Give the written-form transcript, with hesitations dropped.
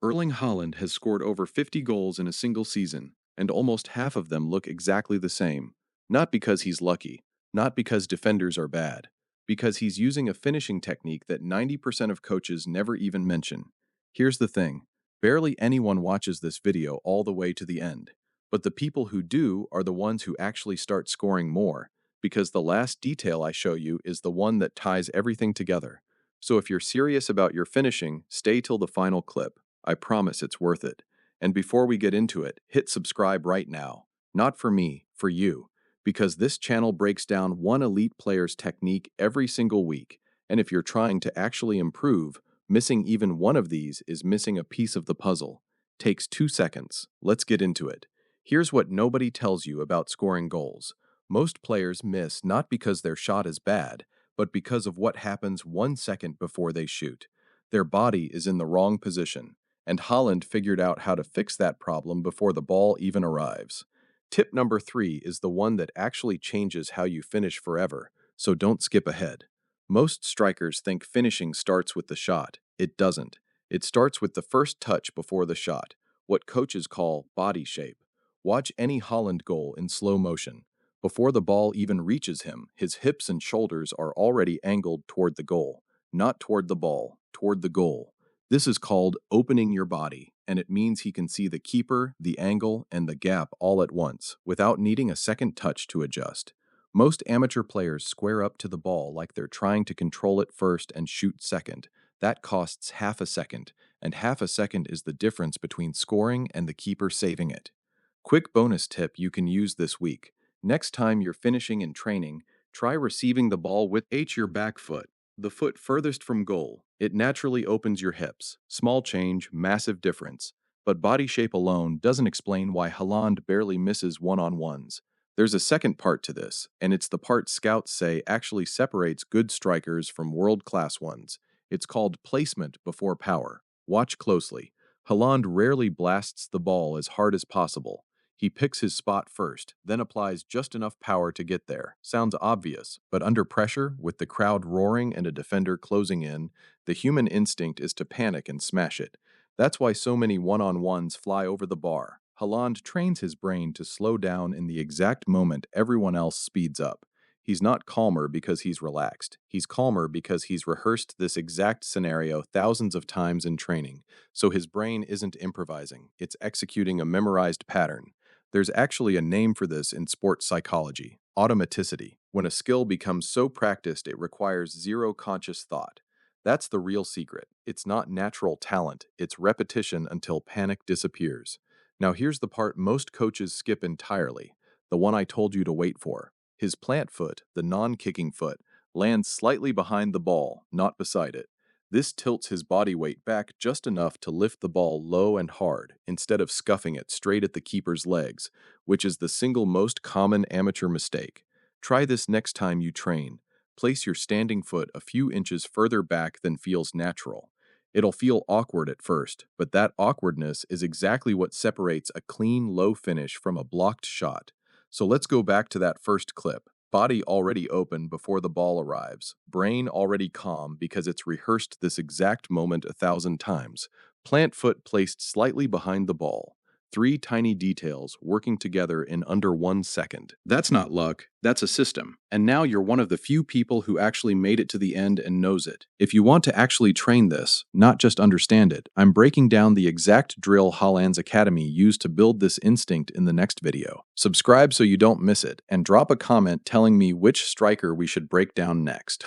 Erling Haaland has scored over 50 goals in a single season, and almost half of them look exactly the same. Not because he's lucky, not because defenders are bad, because he's using a finishing technique that 90% of coaches never even mention. Here's the thing, barely anyone watches this video all the way to the end, but the people who do are the ones who actually start scoring more, because the last detail I show you is the one that ties everything together. So if you're serious about your finishing, stay till the final clip. I promise it's worth it. And before we get into it, hit subscribe right now. Not for me, for you. Because this channel breaks down one elite player's technique every single week. And if you're trying to actually improve, missing even one of these is missing a piece of the puzzle. Takes 2 seconds. Let's get into it. Here's what nobody tells you about scoring goals. Most players miss not because their shot is bad, but because of what happens 1 second before they shoot. Their body is in the wrong position. And Haaland figured out how to fix that problem before the ball even arrives. Tip number 3 is the one that actually changes how you finish forever, so don't skip ahead. Most strikers think finishing starts with the shot. It doesn't. It starts with the first touch before the shot, what coaches call body shape. Watch any Haaland goal in slow motion. Before the ball even reaches him, his hips and shoulders are already angled toward the goal. Not toward the ball, toward the goal. This is called opening your body, and it means he can see the keeper, the angle, and the gap all at once, without needing a second touch to adjust. Most amateur players square up to the ball like they're trying to control it first and shoot second. That costs half a second, and half a second is the difference between scoring and the keeper saving it. Quick bonus tip you can use this week. Next time you're finishing in training, try receiving the ball with your back foot, the foot furthest from goal. It naturally opens your hips. Small change, massive difference. But body shape alone doesn't explain why Haaland barely misses one-on-ones. There's a second part to this, and it's the part scouts say actually separates good strikers from world-class ones. It's called placement before power. Watch closely. Haaland rarely blasts the ball as hard as possible. He picks his spot first, then applies just enough power to get there. Sounds obvious, but under pressure, with the crowd roaring and a defender closing in, the human instinct is to panic and smash it. That's why so many one-on-ones fly over the bar. Haaland trains his brain to slow down in the exact moment everyone else speeds up. He's not calmer because he's relaxed. He's calmer because he's rehearsed this exact scenario thousands of times in training. So his brain isn't improvising. It's executing a memorized pattern. There's actually a name for this in sports psychology: automaticity. When a skill becomes so practiced it requires zero conscious thought. That's the real secret. It's not natural talent, it's repetition until panic disappears. Now here's the part most coaches skip entirely, the one I told you to wait for. His plant foot, the non-kicking foot, lands slightly behind the ball, not beside it. This tilts his body weight back just enough to lift the ball low and hard, instead of scuffing it straight at the keeper's legs, which is the single most common amateur mistake. Try this next time you train. Place your standing foot a few inches further back than feels natural. It'll feel awkward at first, but that awkwardness is exactly what separates a clean, low finish from a blocked shot. So let's go back to that first clip. Body already open before the ball arrives. Brain already calm because it's rehearsed this exact moment 1,000 times. Plant foot placed slightly behind the ball. 3 tiny details working together in under 1 second. That's not luck, that's a system. And now you're one of the few people who actually made it to the end and knows it. If you want to actually train this, not just understand it, I'm breaking down the exact drill Haaland's Academy used to build this instinct in the next video. Subscribe so you don't miss it, and drop a comment telling me which striker we should break down next.